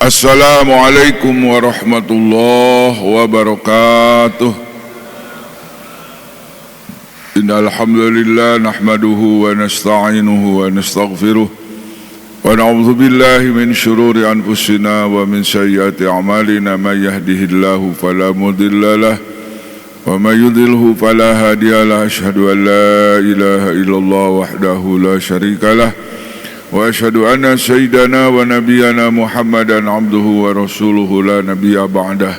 Assalamualaikum warahmatullahi wabarakatuh. Innal hamdalillah nahmaduhu wa nasta'inuhu wa nastaghfiruh wa na'udzu billahi min shururi anfusina wa min sayyiati a'malina may yahdihillahu fala mudilla lahu wa may yudlilhu fala hadiya lahu. Asyhadu an la ilaha illallah wahdahu la syarika lahu wa asyhadu anna sayyidana wa nabiyyana Muhammadan abduhu wa rasuluhu la nabiyya ba'dah.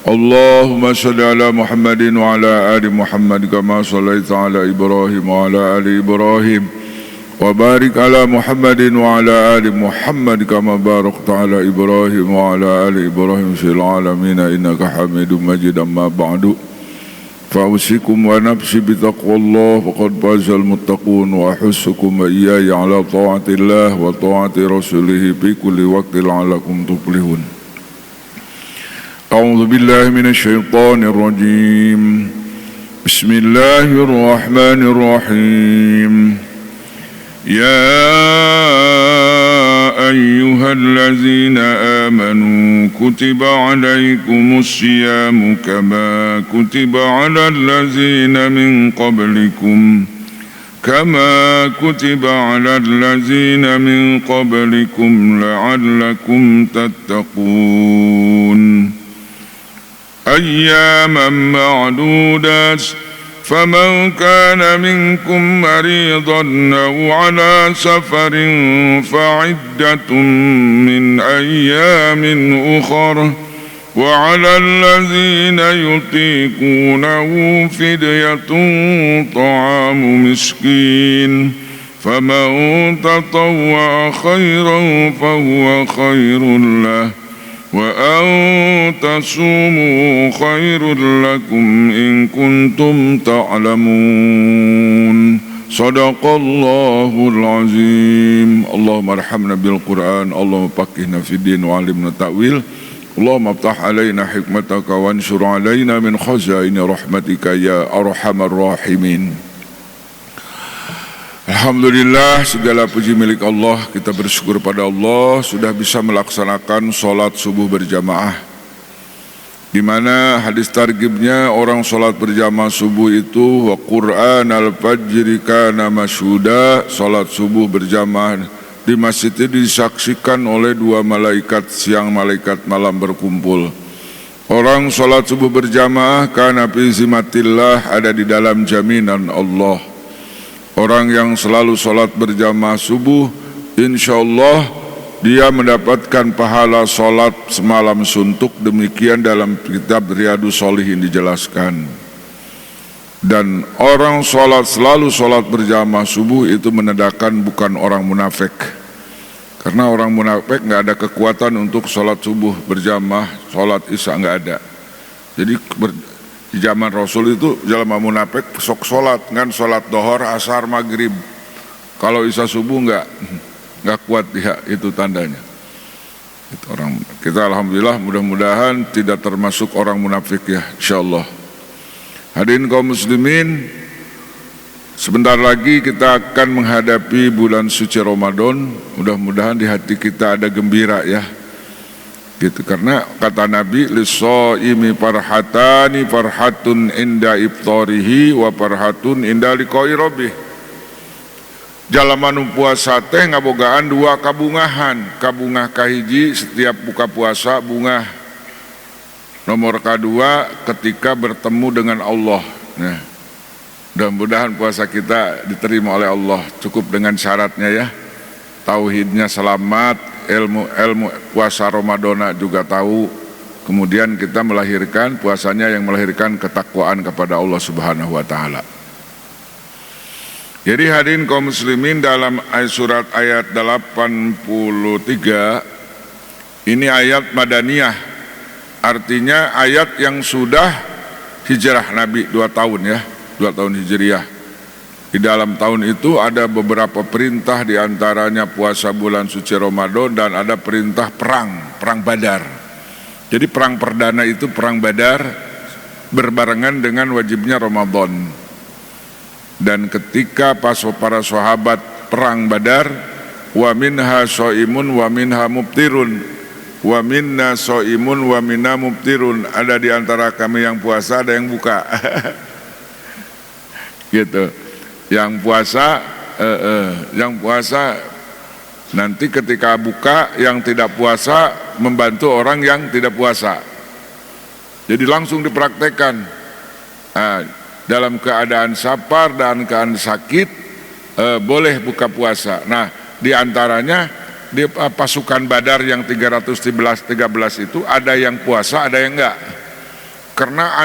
Allahumma salli ala Muhammadin wa ala ali Muhammad kama sallaita ala Ibrahim wa ala ali Ibrahim wa barik ala Muhammadin wa ala ali Muhammad kama barakta ala Ibrahim wa ala ali Ibrahim fil alamin innaka Hamidum Majid. Amma ba'du. فأوصيكم ونفسي بتقوى الله فقد فاز المتقون وأحثكم وإياي على طاعة الله وطاعة رسوله في كل وقت لعلكم تفلحون. أعوذ بالله من الشيطان الرجيم. بسم الله الرحمن الرحيم. يا أيها الذين آمنوا كتب عليكم الصيام كما كتب على الذين من قبلكم لعلكم تتقون. أياما معدودات فمن كان منكم مريضا أو على سفر فعدة من أيام أخر وعلى الذين يطيقونه فدية طعام مسكين فمن تطوع خيرا فهو خير له وأن تصوموا خير لكم إن كنتم تعلمون. صدق الله العظيم. اللهم ارحمنا بالقرآن اللهم فقهنا في الدين وعلمنا التأويل اللهم افتح علينا حكمتك وانشر علينا من خزائن رحمتك يا أرحم الراحمين. Alhamdulillah, segala puji milik Allah. Kita bersyukur pada Allah sudah bisa melaksanakan sholat subuh berjamaah, di mana hadis targhibnya orang sholat berjamaah subuh itu wa Qur'an al-fajri kana masyhuda. Sholat subuh berjamaah di masjid itu disaksikan oleh dua malaikat siang, malaikat malam berkumpul. Orang sholat subuh berjamaah kana fi zimatillah, ada di dalam jaminan Allah. Orang yang selalu sholat berjamaah subuh, insyaallah dia mendapatkan pahala sholat semalam suntuk. Demikian dalam kitab Riyadhus Shalihin dijelaskan. Dan orang selalu sholat berjamaah subuh itu menandakan bukan orang munafik. Karena orang munafik nggak ada kekuatan untuk sholat subuh berjamaah, sholat isya nggak ada. Jadi di zaman Rasul itu jelema munafik sok sholat kan, sholat dohor, asar, maghrib. Kalau isya subuh nggak kuat dia, itu tandanya. Itu orang kita alhamdulillah mudah-mudahan tidak termasuk orang munafik ya, insyaallah. Hadirin kaum muslimin, sebentar lagi kita akan menghadapi bulan suci Ramadan. Mudah-mudahan di hati kita ada gembira ya. Gitu, karena kata Nabi lis-shaimi farhatani, farhatun inda iftarihi wa farhatun inda liqa'i rabbih. Jalaman puasa teh ngabogaan dua kabungahan. Kabungah kahiji setiap buka puasa, bungah nomor kedua ketika bertemu dengan Allah. Nah, mudah-mudahan puasa kita diterima oleh Allah. Cukup dengan syaratnya ya, tauhidnya selamat, ilmu puasa Ramadan juga tahu, kemudian kita melahirkan puasanya yang melahirkan ketakwaan kepada Allah Subhanahu wa taala. Jadi hadirin kaum muslimin, dalam surat ayat 83 ini ayat madaniyah, artinya ayat yang sudah hijrah Nabi 2 tahun ya, 2 tahun hijriah. Di dalam tahun itu ada beberapa perintah, diantaranya puasa bulan suci Ramadan, dan ada perintah perang Badar. Jadi perang perdana itu perang Badar berbarengan dengan wajibnya Ramadan. Dan ketika para sahabat perang Badar, wa minha shaimun wa minha mubtirun, Wa minna shaimun wa minna muftirun. Ada di antara kami yang puasa, ada yang buka. Gitu. Yang puasa nanti ketika buka, yang tidak puasa membantu orang yang tidak puasa. Jadi langsung dipraktekkan. Nah, dalam keadaan safar dan keadaan sakit boleh buka puasa. Nah, di antaranya di pasukan Badar yang 313 itu ada yang puasa, ada yang enggak. Karena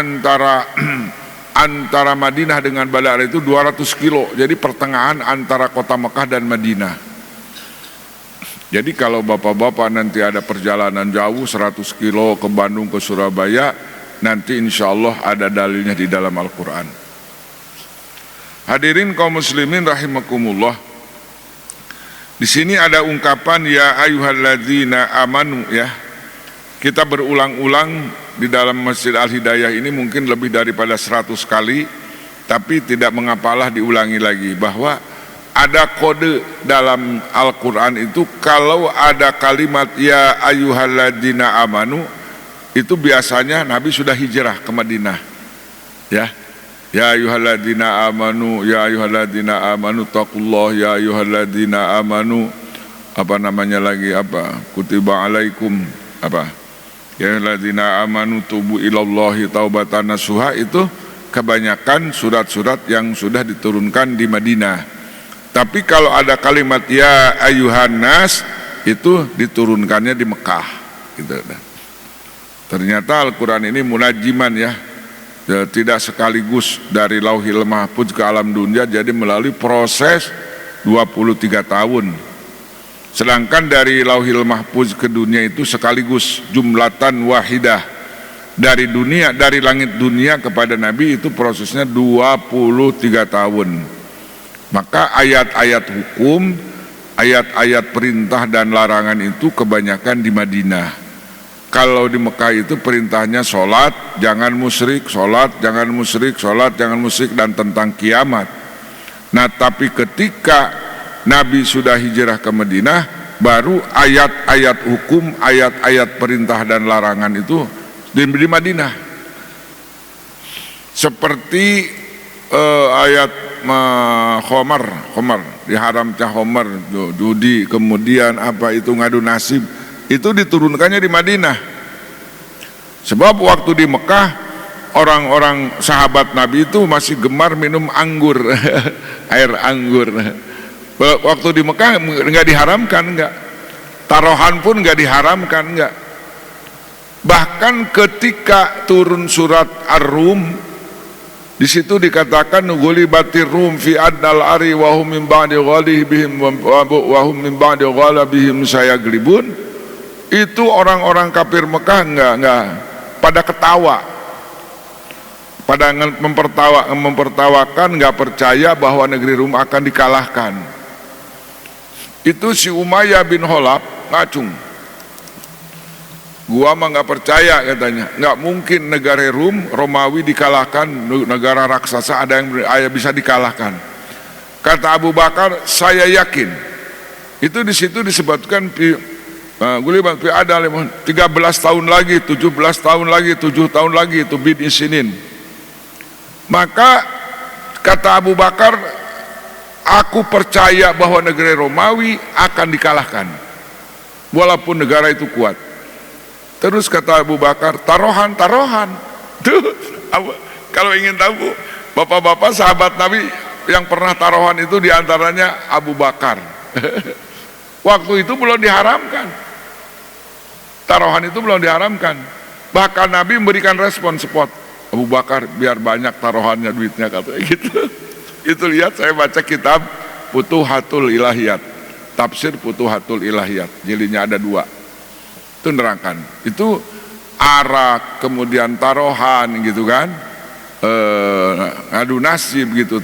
antara Madinah dengan Badar itu 200 kilo. Jadi pertengahan antara kota Mekah dan Madinah. Jadi kalau bapak-bapak nanti ada perjalanan jauh 100 kilo ke Bandung, ke Surabaya, nanti insya Allah ada dalilnya di dalam Al-Quran. Hadirin kaum muslimin rahimakumullah. Di sini ada ungkapan ya ayyuhalladzina amanu ya. Kita berulang-ulang di dalam Masjid Al-Hidayah ini mungkin lebih daripada 100 kali, tapi tidak mengapalah diulangi lagi bahwa ada kode dalam Al-Quran itu kalau ada kalimat ya ayyuhalladzina amanu itu biasanya Nabi sudah hijrah ke Madinah. Ya ayyuhalladzina amanu ya ayyuhalladzina amanu taqullah ya ayyuhalladzina amanu apa namanya lagi apa kutiba alaikum apa ya ayyuhalladzina amanu tubu ilallahi taubatan nasuha. Itu kebanyakan surat-surat yang sudah diturunkan di Madinah. Tapi kalau ada kalimat ya ayyuhan nas itu diturunkannya di Mekah gitu. Ternyata Al-Quran ini munajiman ya, tidak sekaligus dari Lauhil Mahfuz ke alam dunia, jadi melalui proses 23 tahun. Sedangkan dari Lauhil Mahfuz ke dunia itu sekaligus jumlatan wahidah. Dari langit dunia kepada Nabi itu prosesnya 23 tahun. Maka ayat-ayat hukum, ayat-ayat perintah dan larangan itu kebanyakan di Madinah. Kalau di Mekah itu perintahnya sholat, jangan musyrik, sholat, jangan musyrik, sholat, jangan musyrik, dan tentang kiamat. Nah tapi ketika Nabi sudah hijrah ke Madinah, baru ayat-ayat hukum, ayat-ayat perintah dan larangan itu di Madinah. Seperti ayat khomar diharamkan khomar, judi, kemudian apa itu ngadu nasib, itu diturunkannya di Madinah. Sebab waktu di Mekah orang-orang sahabat Nabi itu masih gemar minum anggur, air anggur. Waktu di Mekah nggak diharamkan, nggak. Taruhan pun nggak diharamkan, nggak. Bahkan ketika turun surat Ar-Rum, di situ dikatakan ghulibatir rum fi adnal ari wa hum min ba'di ghalibihim wa hum min ba'di ghalabihim sayaglibun. Itu orang-orang kafir Mekah enggak pada ketawa. Pada mempertawakan, enggak percaya bahwa negeri Rum akan dikalahkan. Itu si Umayyah bin Khalaf ngacung. Gua mah nggak percaya katanya, nggak mungkin negara Romawi dikalahkan, negara raksasa ada yang bisa dikalahkan. Kata Abu Bakar, saya yakin. Itu di situ disebutkan gulibat fi adal 13 tahun lagi, 17 tahun lagi, 7 tahun lagi itu bid isinin. Maka kata Abu Bakar, aku percaya bahwa negara Romawi akan dikalahkan, walaupun negara itu kuat. Terus kata Abu Bakar, taruhan. Tuh, kalau ingin tahu, bapak-bapak sahabat Nabi yang pernah taruhan itu diantaranya Abu Bakar. Waktu itu belum diharamkan. Taruhan itu belum diharamkan. Bahkan Nabi memberikan respon spot. Abu Bakar biar banyak taruhannya duitnya katanya gitu. Itu lihat saya baca kitab Futuhatul Ilahiyat, tafsir Futuhatul Ilahiyat, jilidnya ada 2. Itu nerangkan, itu arak, kemudian taruhan gitu kan, ngadu nasib gitu,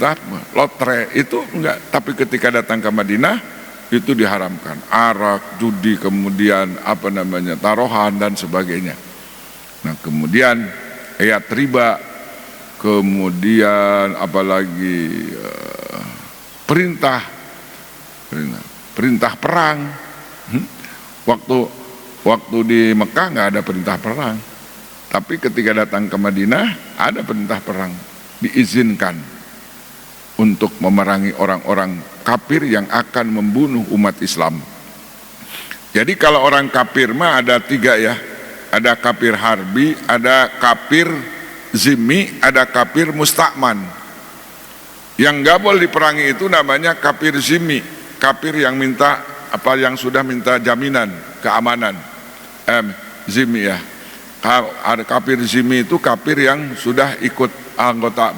lotre itu enggak. Tapi ketika datang ke Madinah itu diharamkan, arak, judi, kemudian apa namanya taruhan dan sebagainya. Nah kemudian ayat riba, kemudian apalagi perintah perang. Waktu Waktu di Mekah nggak ada perintah perang, tapi ketika datang ke Madinah ada perintah perang, diizinkan untuk memerangi orang-orang kafir yang akan membunuh umat Islam. Jadi kalau orang kafir mah ada 3 ya, ada kafir harbi, ada kafir zimmi, ada kafir mustakman. Yang nggak boleh diperangi itu namanya kafir zimmi, kafir yang minta yang sudah minta jaminan keamanan. Zimmi ya. Ada kafir zimmi itu kafir yang sudah ikut anggota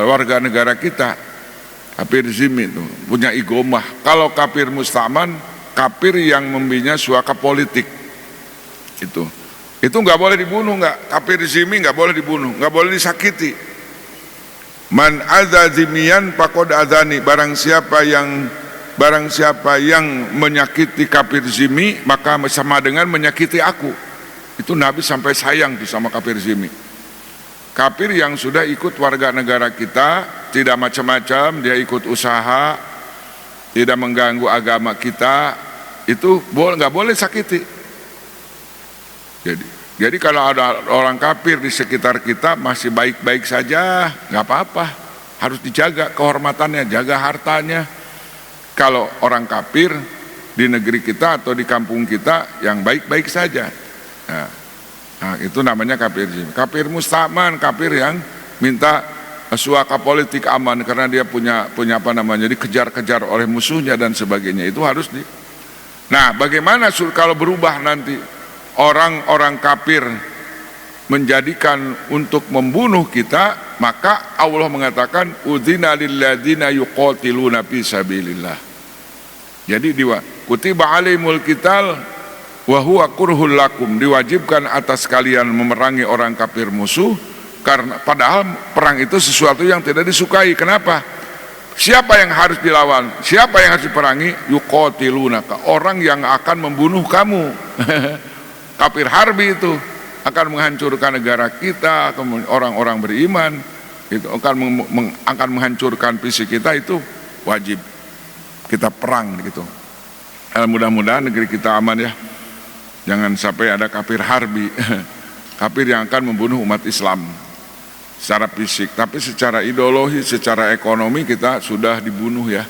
warga negara kita. Kafir zimmi itu punya igomah. Kalau kafir mustakman, kafir yang membina suaka politik. Itu nggak boleh dibunuh, nggak. Kafir zimmi nggak boleh dibunuh, nggak boleh disakiti. Man adza zimiyan faqad adzani, barang siapa yang menyakiti kafir zimmi maka sama dengan menyakiti aku. Itu Nabi sampai sayang tuh sama kafir zimmi. Kafir yang sudah ikut warga negara kita, tidak macam-macam, dia ikut usaha, tidak mengganggu agama kita, itu nggak boleh sakiti. Jadi kalau ada orang kafir di sekitar kita masih baik-baik saja, nggak apa-apa, harus dijaga kehormatannya, jaga hartanya. Kalau orang kafir di negeri kita atau di kampung kita yang baik-baik saja, nah itu namanya kafir. Kafir mustakman, kafir yang minta suaka politik aman karena dia punya dikejar-kejar oleh musuhnya dan sebagainya, itu harus di. Nah, bagaimana kalau berubah nanti orang-orang kafir menjadikan untuk membunuh kita, maka Allah mengatakan udzina lilladzina yuqatiluna fi sabilillah. Jadi kutiba alaihimul qital wa huwa kurhul lakum, diwajibkan atas kalian memerangi orang kafir musuh, karena padahal perang itu sesuatu yang tidak disukai. Kenapa? Siapa yang harus dilawan? Siapa yang harus diperangi? Yuqatilunaka, orang yang akan membunuh kamu. Kafir harbi itu akan menghancurkan negara kita, orang-orang beriman itu akan menghancurkan fisik kita, itu wajib kita perang gitu. Mudah-mudahan negeri kita aman ya. Jangan sampai ada kafir harbi, kafir yang akan membunuh umat Islam secara fisik, tapi secara ideologi, secara ekonomi kita sudah dibunuh ya,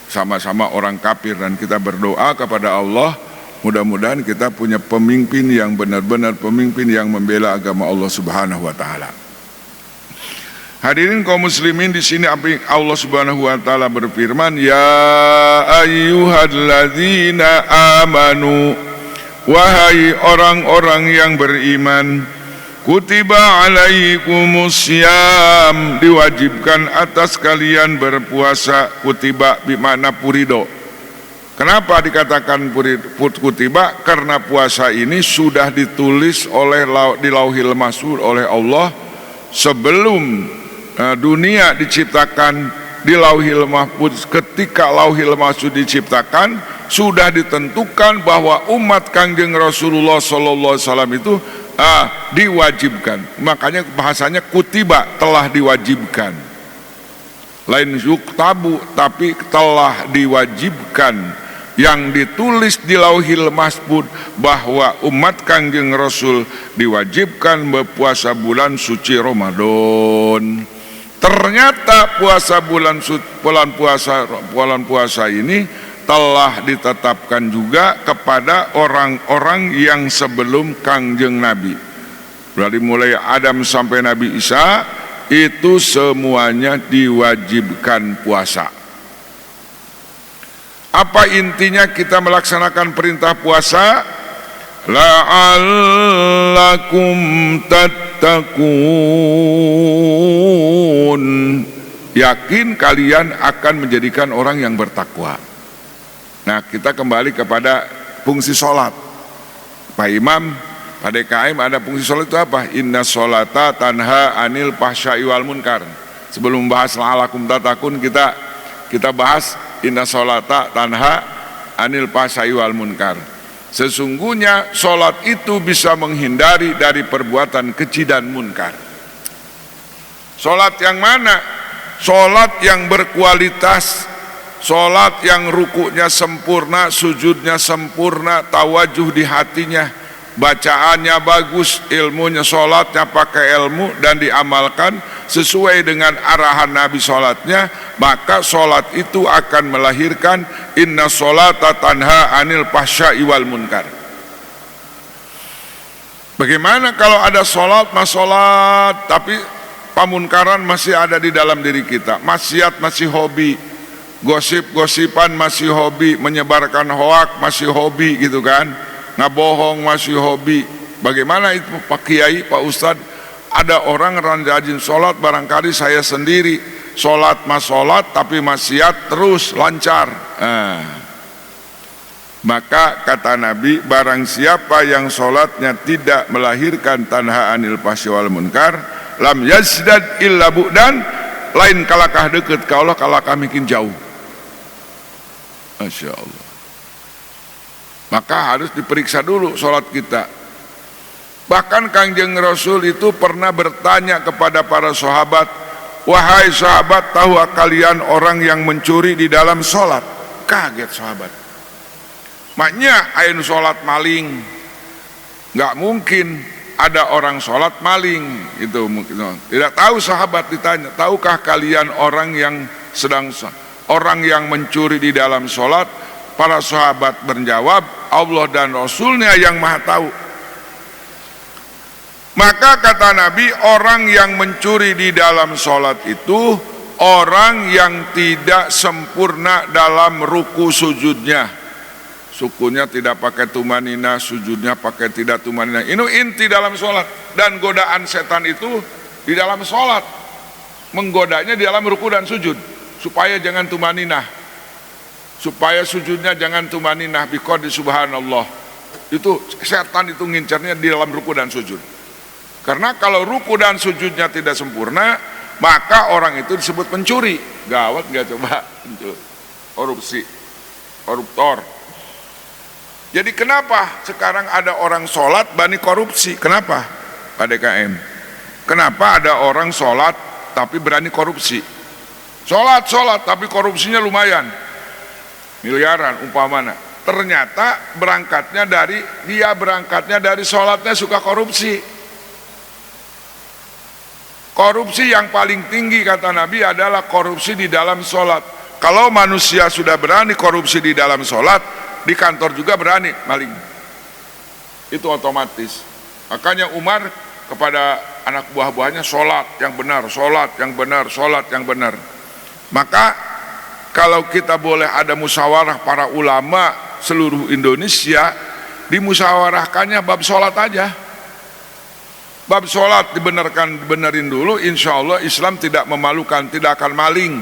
sama-sama orang kafir. Dan kita berdoa kepada Allah, mudah-mudahan kita punya pemimpin yang benar-benar pemimpin yang membela agama Allah Subhanahu wa taala. Hadirin kaum muslimin, di sini Allah Subhanahu wa taala berfirman, ya ayyuhalladzina amanu, wahai orang-orang yang beriman, kutiba alaikumussyam, diwajibkan atas kalian berpuasa. Kutiba bermakna purido. Kenapa dikatakan kutiba? Karena puasa ini sudah ditulis di Lauhil Mahfuz oleh Allah sebelum dunia diciptakan. Di Lauhil Mahfuz, ketika Lauhil Mahfuz diciptakan, sudah ditentukan bahwa umat Kangjeng Rasulullah sallallahu alaihi wasallam itu diwajibkan. Makanya bahasanya kutiba, telah diwajibkan. Lain yuktabu, tapi telah diwajibkan, yang ditulis di Lauhil Mahfuz bahwa umat Kangjeng Rasul diwajibkan berpuasa bulan suci Ramadan. Ternyata bulan puasa ini telah ditetapkan juga kepada orang-orang yang sebelum Kangjeng Nabi. Berarti mulai Adam sampai Nabi Isa itu semuanya diwajibkan puasa. Apa intinya kita melaksanakan perintah puasa? La'allakum tattaqun, yakin kalian akan menjadikan orang yang bertakwa. Nah, kita kembali kepada fungsi sholat. Pak Imam, Pak DKM, ada fungsi sholat itu apa? Inna sholata tanha anil fahsya'i wal munkar. Sebelum membahas la'allakum tattaqun, kita bahas inna sholata tanha anil fahsya'i wal munkar. Sesungguhnya sholat itu bisa menghindari dari perbuatan keji dan munkar. Sholat yang mana? Sholat yang berkualitas, Sholat yang rukunya sempurna, sujudnya sempurna, tawajuh di hatinya, bacaannya bagus, ilmunya, sholatnya pakai ilmu dan diamalkan sesuai dengan arahan Nabi sholatnya, maka sholat itu akan melahirkan inna sholata tanha anil fahsya'i wal munkar. Bagaimana kalau ada sholat tapi pamunkaran masih ada di dalam diri kita, maksiat masih hobi, gosip-gosipan masih hobi, menyebarkan hoak masih hobi gitu kan, ngabohong masih hobi. Bagaimana itu Pak Kiai, Pak Ustadz? Ada orang rajin sholat, barangkali saya sendiri sholat tapi maksiat terus lancar. Maka kata Nabi, barang siapa yang sholatnya tidak melahirkan tanha anil fahsyi wal munkar, lam yazdad illa bu'dan, lain kalakah deket ka Allah, kalakah makin jauh. Masya Allah. Maka harus diperiksa dulu sholat kita. Bahkan Kangjeng Rasul itu pernah bertanya kepada para sahabat, wahai sahabat, tahukah kalian orang yang mencuri di dalam sholat? Kaget sahabat. Maknya ayeuna sholat maling, nggak mungkin ada orang sholat maling itu mungkin. Tidak tahu sahabat ditanya, tahukah kalian orang yang mencuri di dalam sholat? Para sahabat menjawab, Allah dan Rasulnya yang maha tahu. Maka kata Nabi, orang yang mencuri di dalam sholat itu orang yang tidak sempurna dalam ruku sujudnya. Sukunya tidak pakai tumanina, sujudnya pakai tidak tumanina. Ini inti dalam sholat. Dan godaan setan itu di dalam sholat, menggodanya di dalam ruku dan sujud, supaya jangan tumanina, supaya sujudnya jangan tumanina, biqadri subhanallah. Itu setan itu ngincarnya di dalam ruku dan sujud. Karena kalau ruku dan sujudnya tidak sempurna, maka orang itu disebut pencuri. Gawat nggak coba? Korupsi, koruptor. Jadi kenapa sekarang ada orang sholat bani korupsi? Kenapa Pak DKM? Kenapa ada orang sholat tapi berani korupsi? Sholat tapi korupsinya lumayan, miliaran umpamanya. Ternyata berangkatnya dari sholatnya suka korupsi. Korupsi yang paling tinggi kata Nabi adalah korupsi di dalam sholat. Kalau manusia sudah berani korupsi di dalam sholat, di kantor juga berani maling. Itu otomatis. Makanya Umar kepada anak buah-buahnya, sholat yang benar, sholat yang benar, sholat yang benar. Maka kalau kita boleh ada musyawarah para ulama seluruh Indonesia, dimusyawarahkannya bab sholat aja. Bab sholat benerin dulu, insya Allah Islam tidak memalukan, tidak akan maling,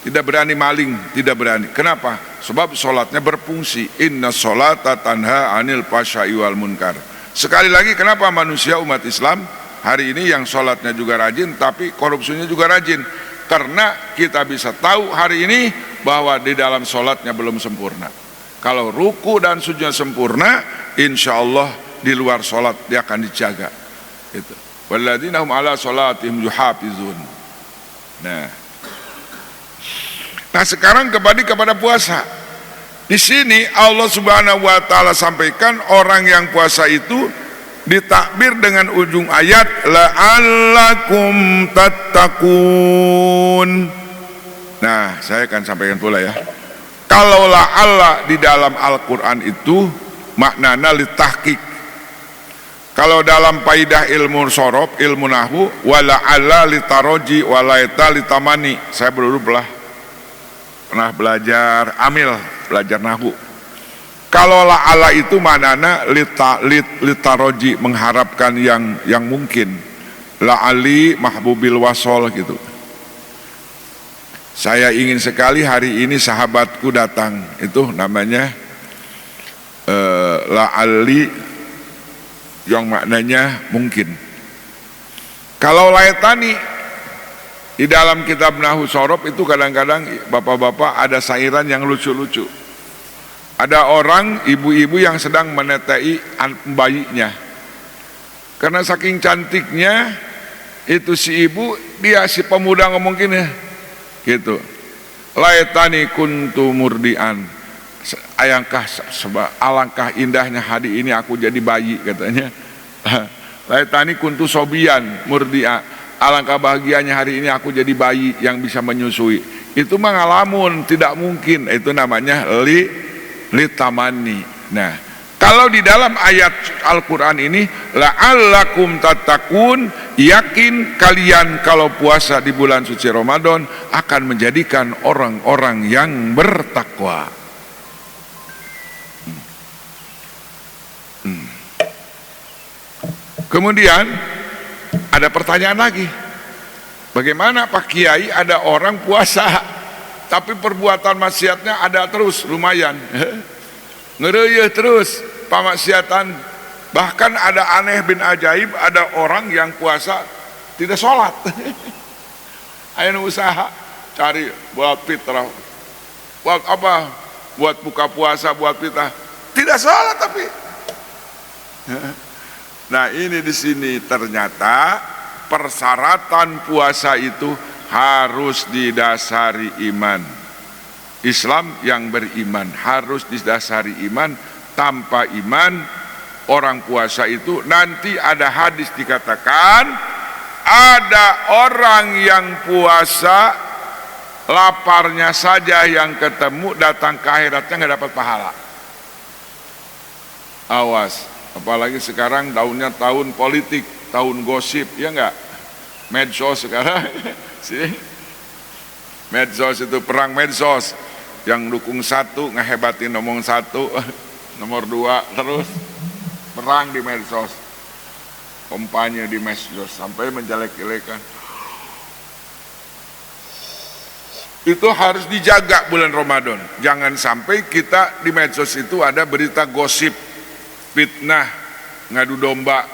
tidak berani maling, tidak berani. Kenapa? Sebab sholatnya berfungsi. Inna sholata tanha anil fahsya'i wal munkar. Sekali lagi, kenapa manusia umat Islam hari ini yang sholatnya juga rajin tapi korupsinya juga rajin? Karena kita bisa tahu hari ini bahwa di dalam sholatnya belum sempurna. Kalau ruku dan sujudnya sempurna, insya Allah di luar sholat dia akan dijaga. Itu. Walladzina hum ala sholatihim yuhafizun. Nah sekarang kembali kepada puasa. Di sini Allah Subhanahu wa taala sampaikan orang yang puasa itu ditakbir dengan ujung ayat la'allakum tattaqun. Nah, saya akan sampaikan pula ya. Kalau la'alla di dalam Al-Qur'an itu maknanya litahqiq. Kalau dalam faidah ilmu sorof, ilmu nahwu, wala'alla litaroji walaita litamani. Saya dulu pernah belajar amil, belajar nahwu. Kalau la'alla itu maknanya litaroji, mengharapkan yang mungkin. La'ali mahbubil wasol gitu. Saya ingin sekali hari ini sahabatku datang, itu namanya la'ali yang maknanya mungkin. Kalau laitani di dalam kitab Nahwu Shorof itu kadang-kadang bapak-bapak ada sairan yang lucu-lucu. Ada orang ibu-ibu yang sedang menetei bayinya. Karena saking cantiknya itu si ibu, dia si pemuda ngomong gini gitu. Laitani kuntu murdian. Alangkah indahnya hari ini aku jadi bayi katanya. Laitani kuntu sobian murdia. Alangkah bahagianya hari ini aku jadi bayi yang bisa menyusui. Itu mah ngalamun, tidak mungkin. Itu namanya litamani. Nah, kalau di dalam ayat Al-Quran ini, la'allakum tattaqun, yakin kalian kalau puasa di bulan suci Ramadan akan menjadikan orang-orang yang bertakwa. Kemudian ada pertanyaan lagi, bagaimana Pak Kiai ada orang puasa tapi perbuatan maksiatnya ada terus, lumayan ngereyeh terus pamaksiatan. Bahkan ada aneh bin ajaib, ada orang yang puasa tidak sholat. Ayo usaha cari buat fitrah, buat apa, buat buka puasa, buat fitrah, tidak sholat tapi. Nah ini di sini ternyata persyaratan puasa itu harus didasari iman. Islam yang beriman harus didasari iman. Tanpa iman orang puasa itu, nanti ada hadis dikatakan ada orang yang puasa laparnya saja yang ketemu, datang ke akhiratnya nggak dapat pahala. Awas, apalagi sekarang tahunnya tahun politik, tahun gosip, ya enggak? Medsos sekarang sih. Medsos itu perang medsos, yang dukung satu ngehebatin nomor satu, nomor dua, terus perang di medsos, kampanye di medsos sampai menjelek-jelekan. Itu harus dijaga bulan Ramadan. Jangan sampai kita di medsos itu ada berita gosip, fitnah, ngadu domba,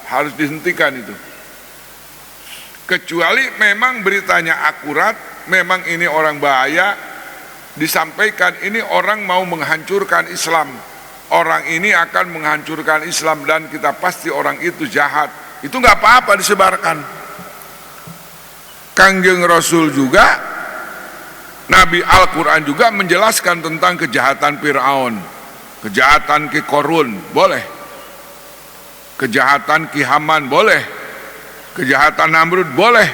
harus dihentikan itu. Kecuali memang beritanya akurat, memang ini orang bahaya, disampaikan ini orang mau menghancurkan Islam, orang ini akan menghancurkan Islam dan kita pasti orang itu jahat, itu nggak apa-apa disebarkan. Kangjeng Rasul juga, Nabi Al-Quran juga menjelaskan tentang kejahatan Fir'aun, kejahatan Ki Korun, boleh. Kejahatan Ki Haman, boleh. Kejahatan Namrud, boleh.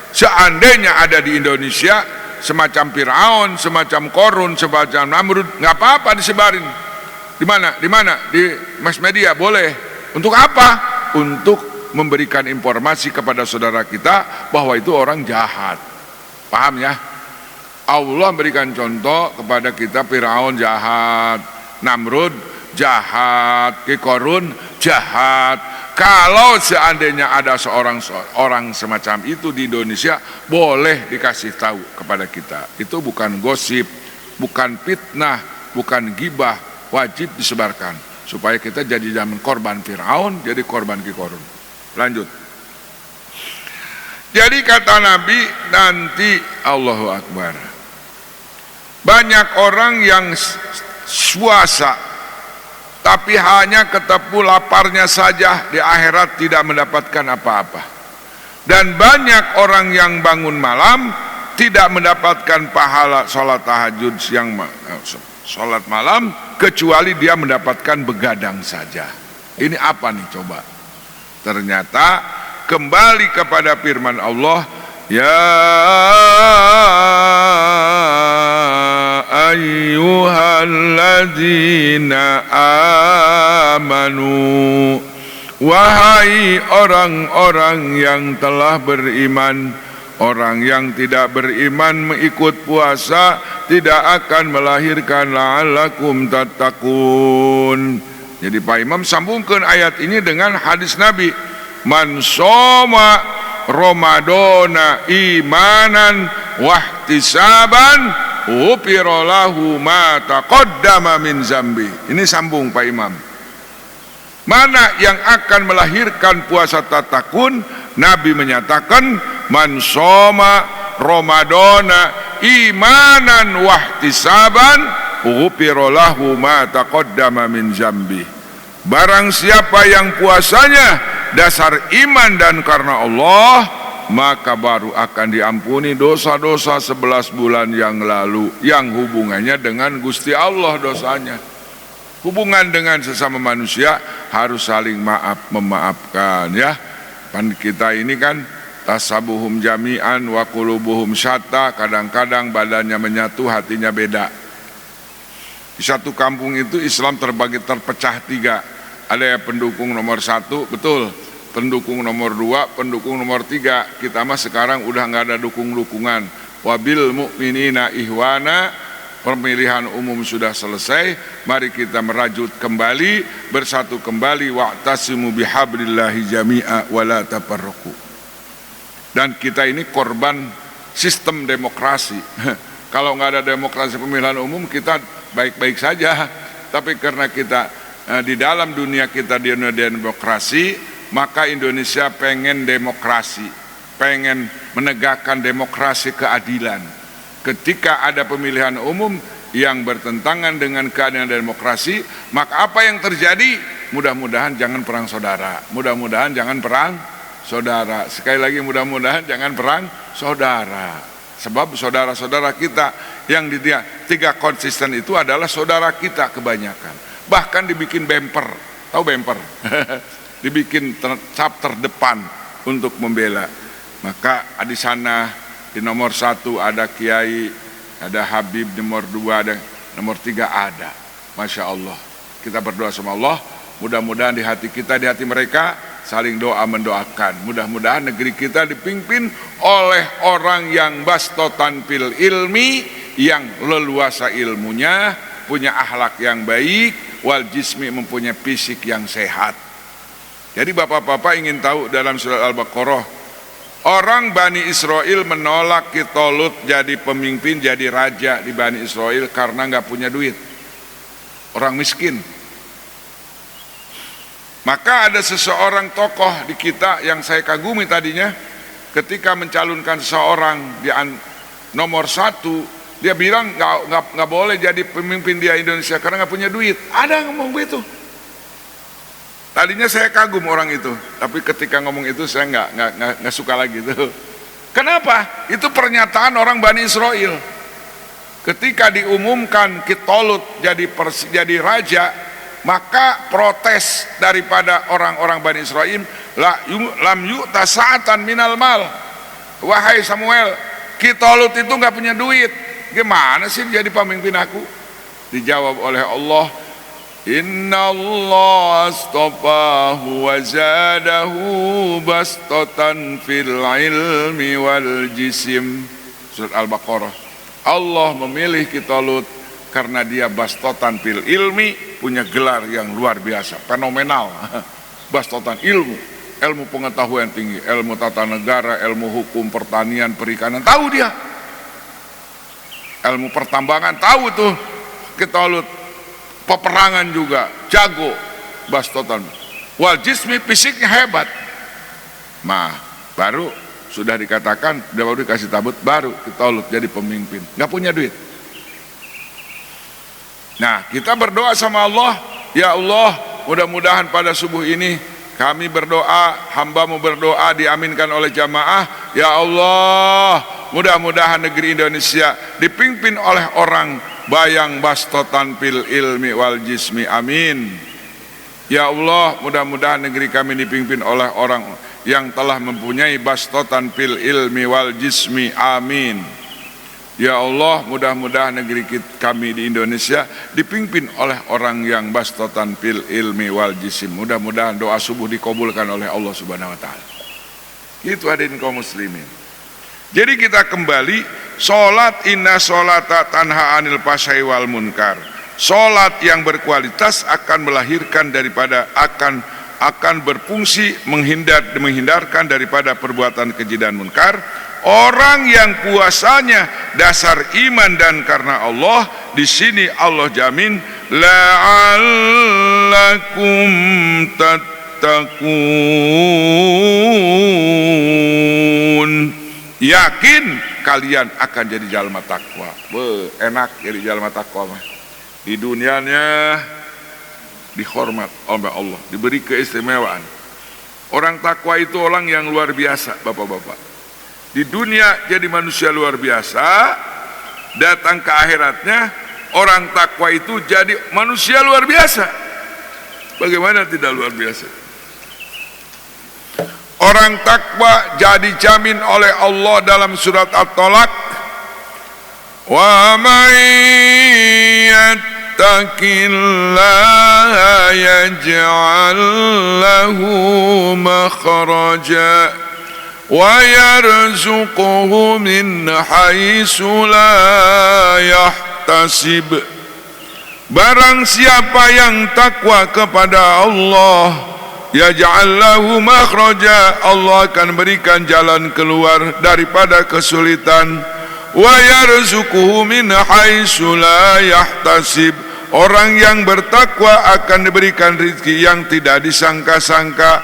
Seandainya ada di Indonesia semacam Fir'aun, semacam Korun, semacam Namrud, nggak apa-apa disebarin. Di mana? Di mana? Di mass media, boleh. Untuk apa? Untuk memberikan informasi kepada saudara kita bahwa itu orang jahat. Paham ya? Allah berikan contoh kepada kita, Fir'aun jahat, Namrud jahat, Ki Korun jahat. Kalau seandainya ada seorang semacam itu di Indonesia, boleh dikasih tahu kepada kita. Itu bukan gosip, bukan fitnah, bukan gibah, wajib disebarkan supaya kita jadi zaman korban Fir'aun, jadi korban Ki Korun. Lanjut. Jadi kata Nabi, nanti Allahu Akbar, banyak orang yang puasa tapi hanya ketemu laparnya saja, di akhirat tidak mendapatkan apa-apa. Dan banyak orang yang bangun malam tidak mendapatkan pahala sholat tahajud siang, sholat malam, kecuali dia mendapatkan begadang saja. Ini apa nih coba? Ternyata kembali kepada firman Allah, ya ayyuhalladzina amanu, wahai orang-orang yang telah beriman. Orang yang tidak beriman mengikut puasa tidak akan melahirkan la'allakum tattaqun. Jadi Pak Imam sambungkan ayat ini dengan hadis Nabi, man shoma Ramadana imanan wahtisaban ghufira lahu ma taqaddama min zambi. Ini sambung Pak Imam. Mana yang akan melahirkan puasa tatakun? Nabi menyatakan man shoma Ramadana imanan wahtisaban ghufira lahu ma taqaddama min zambi. Barang siapa yang puasanya dasar iman dan karena Allah, maka baru akan diampuni dosa-dosa 11 bulan yang lalu yang hubungannya dengan Gusti Allah dosanya. Hubungan dengan sesama manusia harus saling memaafkan ya. Pan kita ini kan tasabuhum jami'an wa qulubuhum syatta, kadang-kadang badannya menyatu hatinya beda. Di satu kampung itu Islam terpecah 3. Ada yang pendukung nomor 1, betul, pendukung nomor 2, pendukung nomor 3. Kita mah sekarang udah nggak ada dukung-dukungan. Wabil mu'minina ihwana, pemilihan umum sudah selesai. Mari kita merajut kembali, bersatu kembali. Wa'tasimu bihablillahi jami'a wa la tafarraqu. Dan kita ini korban sistem demokrasi. Kalau nggak ada demokrasi pemilihan umum kita baik-baik saja. Tapi karena kita di dalam dunia kita di dunia demokrasi, maka Indonesia pengen demokrasi, pengen menegakkan demokrasi keadilan. Ketika ada pemilihan umum yang bertentangan dengan keadilan demokrasi, maka apa yang terjadi? Mudah-mudahan jangan perang saudara, mudah-mudahan jangan perang saudara. Sekali lagi, mudah-mudahan jangan perang saudara. Sebab saudara-saudara kita yang di 3 konsisten itu adalah saudara kita kebanyakan. Bahkan dibikin bumper, tahu bumper? Dibikin cap terdepan untuk membela. Maka di sana di nomor 1 ada Kiai, ada Habib, nomor 2 ada, nomor 3 ada. Masya Allah. Kita berdoa sama Allah, mudah-mudahan di hati kita, di hati mereka saling doa mendoakan. Mudah-mudahan negeri kita dipimpin oleh orang yang bastotan fil ilmi, yang leluasa ilmunya, punya akhlak yang baik, wal jismi, mempunyai fisik yang sehat. Jadi bapak-bapak ingin tahu dalam surat Al-Baqarah, orang Bani Israel menolak Kitolut jadi pemimpin, jadi raja di Bani Israel karena nggak punya duit, orang miskin. Maka ada seseorang tokoh di kita yang saya kagumi tadinya, ketika mencalonkan seseorang di nomor 1, dia bilang nggak boleh jadi pemimpin di Indonesia karena nggak punya duit. Ada yang ngomong begitu. Tadinya saya kagum orang itu, tapi ketika ngomong itu saya nggak suka lagi itu. Kenapa? Itu pernyataan orang Bani Israel. Ketika diumumkan Kitolut jadi raja, maka protes daripada orang-orang Bani Israel, lam yu'ta sa'atan minal mal. Wahai Samuel, Kitolut itu nggak punya duit, gimana sih jadi pemimpin aku? Dijawab oleh Allah, Inna Allah astafahu wa zadahu bastatan fil ilmi wal jisim. Surat Al-Baqarah. Allah memilih Kitolut karena dia bastotan fil ilmi, punya gelar yang luar biasa, fenomenal. Bastotan ilmu pengetahuan tinggi, ilmu tata negara, ilmu hukum, pertanian, perikanan, tahu dia. Ilmu pertambangan, tahu tuh Kitolut. Peperangan juga jago, bastotan. Wal jismi, fisiknya hebat. Nah, baru sudah dikatakan, baru dikasih tabut, baru Kitolut jadi pemimpin. Nggak punya duit. Nah, kita berdoa sama Allah, ya Allah, mudah-mudahan pada subuh ini kami berdoa, hamba-Mu berdoa diaminkan oleh jamaah. Ya Allah, mudah-mudahan negeri Indonesia dipimpin oleh orang bayang bastotan fil ilmi wal jismi, amin. Ya Allah, mudah-mudahan negeri kami dipimpin oleh orang yang telah mempunyai bastotan fil ilmi wal jismi, amin. Ya Allah, mudah-mudahan negeri kami di Indonesia dipimpin oleh orang yang bastotan fil ilmi wal jisim. Mudah-mudahan doa subuh dikabulkan oleh Allah Subhanahu wa taala. Itu hadirin kaum muslimin. Jadi kita kembali, salat, inna salata tanha anil fahsya'i wal munkar. Salat yang berkualitas akan melahirkan daripada akan berfungsi menghindarkan daripada perbuatan keji dan munkar. Orang yang puasanya dasar iman dan karena Allah, di sini Allah jamin la'allakum tattaqun. Yakin kalian akan jadi jalma takwa. Enak jadi jalma takwa mah. Di dunianya dihormat oleh Allah, diberi keistimewaan. Orang takwa itu orang yang luar biasa, bapak-bapak. Di dunia jadi manusia luar biasa, datang ke akhiratnya orang takwa itu jadi manusia luar biasa. Bagaimana tidak luar biasa? Orang takwa jadi jamin oleh Allah dalam surat At-Talaq, wa man yattaqillaha yaj'al lahu makhraja wa yarzuquhu min haitsu la yahtasib. Barang siapa yang takwa kepada Allah, yaj'al lahu makhraja, Allah akan berikan jalan keluar daripada kesulitan. Wa yarzuquhu min haitsu la yahtasib, orang yang bertakwa akan diberikan rezeki yang tidak disangka-sangka.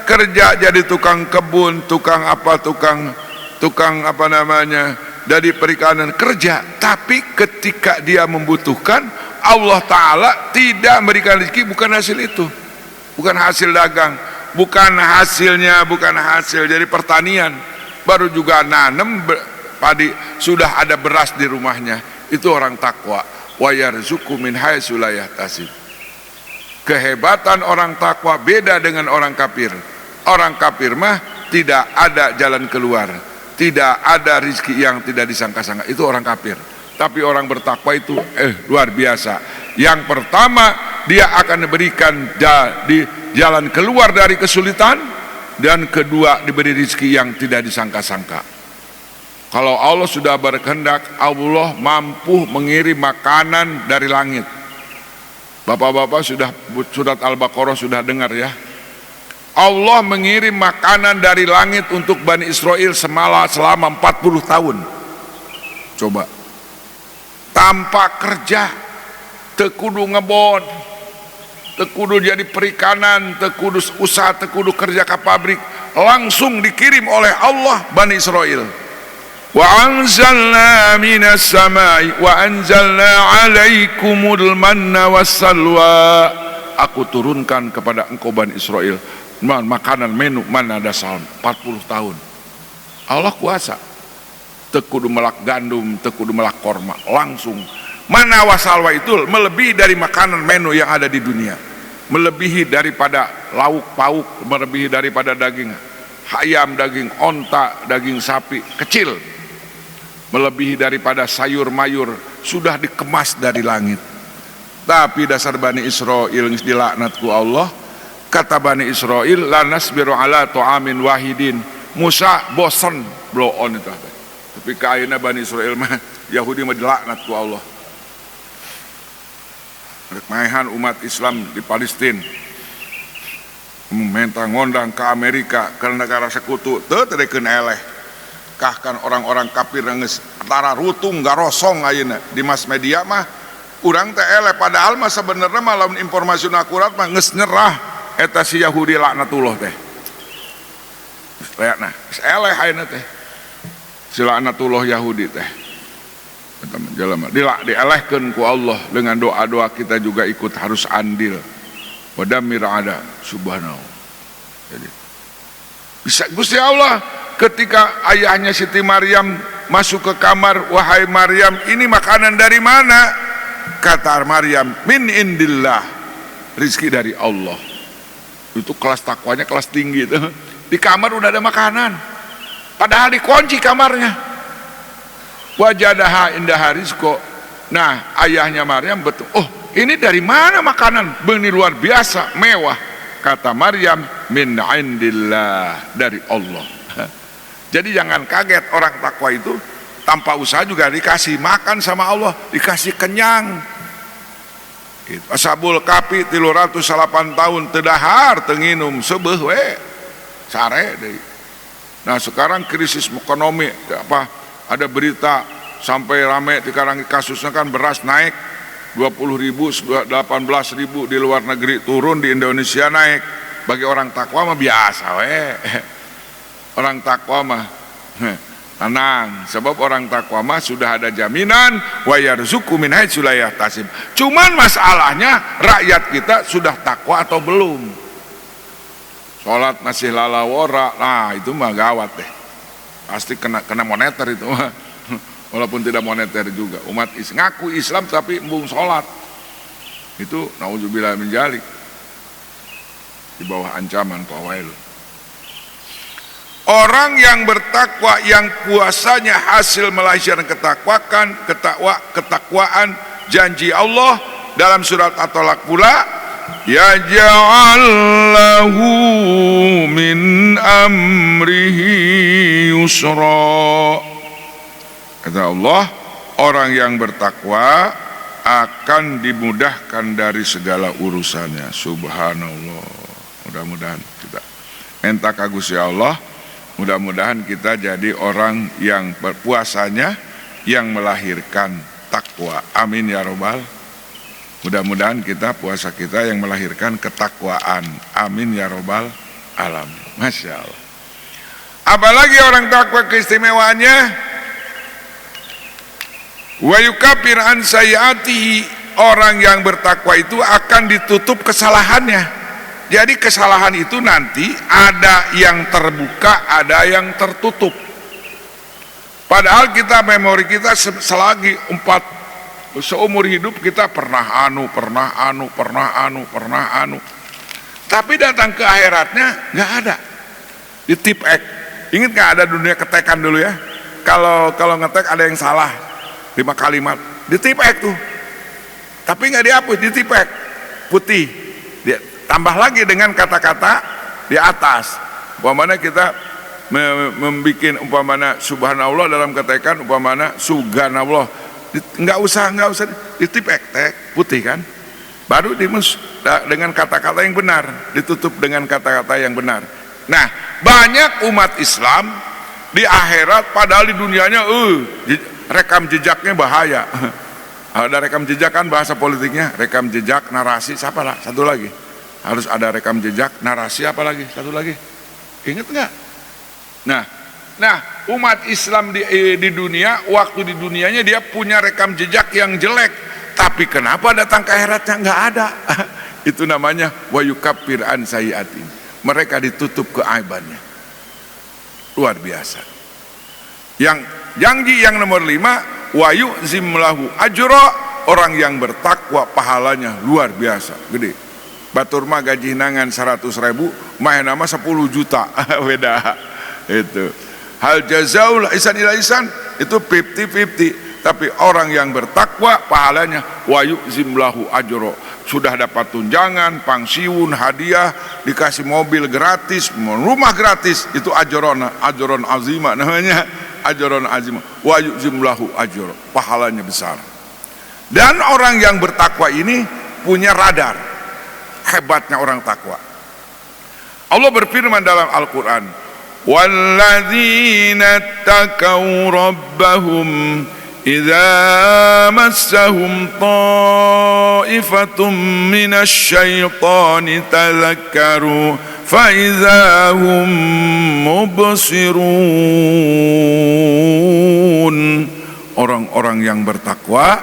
Kerja jadi tukang kebun, tukang apa namanya, dari perikanan, kerja, tapi ketika dia membutuhkan, Allah Ta'ala tidak memberikan rezeki. Bukan hasil itu, bukan hasil dagang, bukan hasil dari pertanian, baru juga nanam padi, sudah ada beras di rumahnya. Itu orang takwa. Wa yarzuqu min haitsu la yahtasib. Kehebatan orang takwa beda dengan orang kafir. Orang kafir mah tidak ada jalan keluar, tidak ada rezeki yang tidak disangka-sangka. Itu orang kafir. Tapi orang bertakwa itu luar biasa. Yang pertama, dia akan diberikan di jalan keluar dari kesulitan, dan kedua diberi rezeki yang tidak disangka-sangka. Kalau Allah sudah berkehendak, Allah mampu mengirim makanan dari langit. Bapak-bapak surat Al-Baqarah sudah dengar ya. Allah mengirim makanan dari langit untuk Bani Israel selama 40 tahun. Coba, tanpa kerja, tekudu ngebon, tekudu jadi perikanan, tekudu usaha, tekudu kerja ke pabrik, langsung dikirim oleh Allah Bani Israel. Wa anzalna minas samai wa anzalna alaikumul manna wassalwa. Aku turunkan kepada engkau Bani Israel makanan menu mana ada salm 40 tahun. Allah kuasa. Tekudu melak gandum, tekudu melak korma, langsung. Mana wasalwa itu melebihi dari makanan menu yang ada di dunia, melebihi daripada lauk pauk, melebihi daripada daging ayam, daging onta, daging sapi kecil, melebihi daripada sayur mayur, sudah dikemas dari langit. Tapi dasar Bani Israel dilaknatku Allah. Kata Bani Israel, la nasbiru ala ta'amin wahidin. Musa bosan blow on itu. Tapi kaina Bani Israel mah Yahudi mah dilaknatku Allah. Remahan umat Islam di Palestina, minta ngondang ke Amerika, ke negara sekutu, tetedekeun eleh. Kahkan orang-orang kafir geus tara rutung garosong ayeuna di mass media mah urang teh eleh, padahal mah sebenarnya malam informasi akurat mah geus nyerah eta si Yahudi laknatullah teh. Lihatna, eleh ayeuna teh si laknatullah Yahudi teh. Dielehkeun ku Allah. Dengan doa-doa kita juga ikut harus andil. Wadamir ada subhanahu. Jadi bisa Gusti Allah ketika ayahnya Siti Maryam masuk ke kamar, wahai Maryam, ini makanan dari mana? Kata Maryam, min indillah, rizki dari Allah. Itu kelas takwanya kelas tinggi itu. Di kamar udah ada makanan, padahal dikunci kamarnya. Wajadaha indaha rizqo. Nah, ayahnya Maryam betul, oh ini dari mana makanan? Ini luar biasa, mewah. Kata Maryam, min indillah, dari Allah. Jadi jangan kaget, orang takwa itu tanpa usaha juga dikasih makan sama Allah, dikasih kenyang. Ashabul Kahfi 308 tahun tedahar tenginum sebeh we sare deui. Nah sekarang krisis ekonomi apa? Ada berita sampai rame sekarang kasusnya kan beras naik 20.000, 18.000 di luar negeri turun, di Indonesia naik. Bagi orang takwa mah biasa we. Orang takwa mah tenang, sebab orang takwa mah sudah ada jaminan wa yarzuqu min haitsu la yahtasib. Cuman masalahnya rakyat kita sudah takwa atau belum? sholat masih lalawora, nah itu mah gawat deh, pasti kena moneter itu mah. Walaupun tidak moneter juga, umat ngaku Islam tapi embung sholat, itu naudzubillah min dzalik, di bawah ancaman fawail. Orang yang bertakwa, yang puasanya hasil melahirkan ketakwaan janji Allah dalam surat At-Talaq pula, ya ja'allahu min amrihi yusra. Kata Allah, orang yang bertakwa akan dimudahkan dari segala urusannya. Subhanallah. Mudah-mudahan kita minta ka Gusti Allah, mudah-mudahan kita jadi orang yang berpuasanya yang melahirkan takwa. Amin ya robbal. Mudah-mudahan kita puasa kita yang melahirkan ketakwaan. Amin ya robbal alamin. Masya Allah. Apalagi orang takwa keistimewaannya, wa yukaffir an sayyiatihi, orang yang bertakwa itu akan ditutup kesalahannya. Jadi kesalahan itu nanti ada yang terbuka, ada yang tertutup. Padahal kita memori kita selagi seumur hidup kita pernah anu. Tapi datang ke akhiratnya nggak ada. Di tip X. Ingat nggak ada dunia ketekan dulu ya? Kalau ngetek ada yang salah 5 kalimat ditipek tuh, tapi nggak dihapus, ditipek putih, dia tambah lagi dengan kata-kata di atas. Umpamanya kita membikin umpamanya subhanallah dalam ketekan, umpamanya subhanallah, nggak usah ditipek tek putih kan, baru dimus dengan kata-kata yang benar, ditutup dengan kata-kata yang benar. Nah, banyak umat Islam di akhirat padahal di dunianya rekam jejaknya bahaya. Ada rekam jejak kan bahasa politiknya, rekam jejak, narasi, siapa lah? Satu lagi. Harus ada rekam jejak, narasi, apa lagi? Satu lagi. Ingat nggak? Nah, umat Islam di dunia, waktu di dunianya dia punya rekam jejak yang jelek, tapi kenapa datang ke akhiratnya nggak ada? Itu namanya wa yukaffir an sayyiatin. Mereka ditutup keaibannya. Luar biasa. Yang janji yang nomor 5, wa yu'zim lahu ajra, orang yang bertakwa pahalanya luar biasa, gede. Batur mah gaji nangan 100.000, mah nama 10 juta. Beda. Itu. Hal jazaul ihsan ila ihsan itu 50-50, tapi orang yang bertakwa pahalanya wa yu'zim lahu ajra, sudah dapat tunjangan, pangsiun, hadiah, dikasih mobil gratis, rumah gratis, itu ajron azima namanya. Ajron azim wa yu'zim lahu ajr, pahalanya besar. Dan orang yang bertakwa ini punya radar. Hebatnya orang takwa. Allah berfirman dalam Al-Qur'an, walladzina taqaw rabbahum idza massahum ta'ifatum minasyaitani tadzakkaru فَإِذَا هُمْ مُبْصِرُونَ. Orang-orang yang bertakwa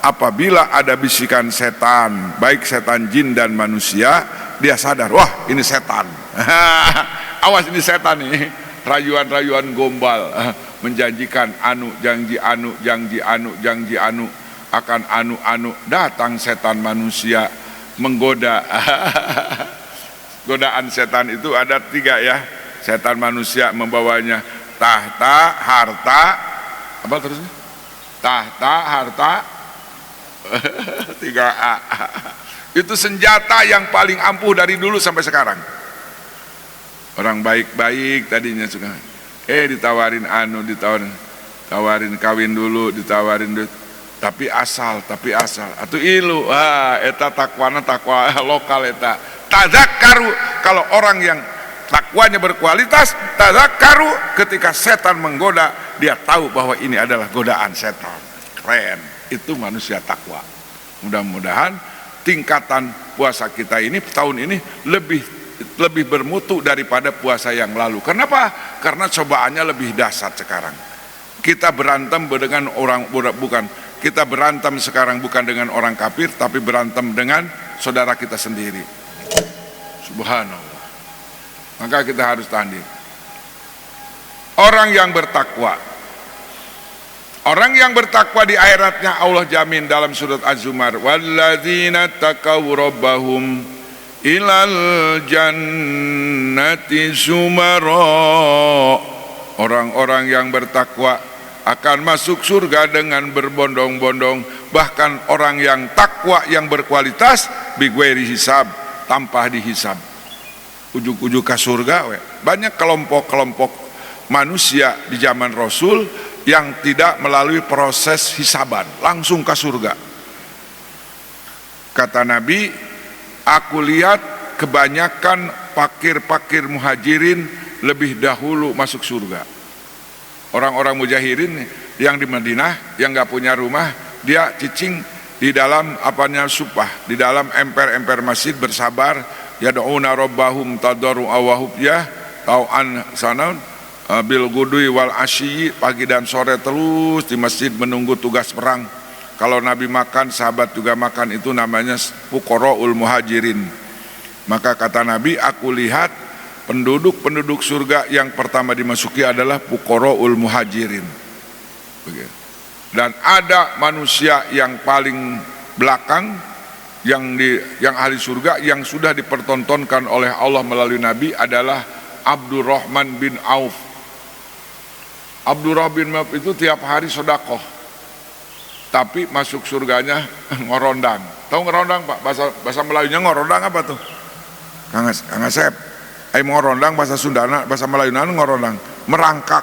apabila ada bisikan setan, baik setan jin dan manusia, dia sadar, wah ini setan. Awas ini setan nih, rayuan-rayuan gombal, menjanjikan janji anu akan datang setan manusia menggoda. Godaan setan itu ada 3 ya. Setan manusia membawanya tahta, harta, apa terusnya? Tahta, harta, 3A. Itu senjata yang paling ampuh dari dulu sampai sekarang. Orang baik-baik tadinya suka, ditawarin tawarin kawin dulu, ditawarin duit. Tapi asal, atau ilu, eta takwa lokal eta. Tadzakkaru, kalau orang yang takwanya berkualitas, tadzakkaru, ketika setan menggoda, dia tahu bahwa ini adalah godaan setan. Keren, itu manusia takwa. Mudah-mudahan tingkatan puasa kita ini tahun ini lebih bermutu daripada puasa yang lalu. Kenapa? Karena cobaannya lebih dahsyat sekarang. Kita berantem dengan kita berantem sekarang bukan dengan orang kafir, tapi berantem dengan saudara kita sendiri. Subhanallah. Maka kita harus tahan diri. Orang yang bertakwa, orang yang bertakwa di akhiratnya Allah jamin dalam surat Az-Zumar, walladzina taqaw rabbahum ilal jannati sumara. Orang-orang yang bertakwa akan masuk surga dengan berbondong-bondong. Bahkan orang yang takwa yang berkualitas bigwairi hisab, tanpa dihisab. Ujuk-ujuk ke surga. Banyak kelompok-kelompok manusia di zaman Rasul yang tidak melalui proses hisaban, langsung ke surga. Kata Nabi, aku lihat kebanyakan fakir-fakir muhajirin lebih dahulu masuk surga. Orang-orang mujahirin yang di Madinah, yang gak punya rumah, dia cicing di dalam supah, di dalam emper-emper masjid bersabar, yad'una rabbahum tadarru'a wa khufyah, tau'an sanan bil gudui wal asyi, pagi dan sore terus di masjid menunggu tugas perang. Kalau Nabi makan, sahabat juga makan, itu namanya fuqaraul muhajirin. Maka kata Nabi, aku lihat penduduk-penduduk surga yang pertama dimasuki adalah fuqaraul muhajirin. Dan ada manusia yang paling belakang, yang ahli surga, yang sudah dipertontonkan oleh Allah melalui Nabi adalah Abdurrahman bin Auf. Abdurrahman bin Auf itu tiap hari sedekah, tapi masuk surganya ngorondang. Tahu ngorondang Pak? Bahasa Melayunya ngorondang apa tuh? Kang Asep, ngorondang bahasa Sundana, bahasa Melayunya ngorondang, merangkak.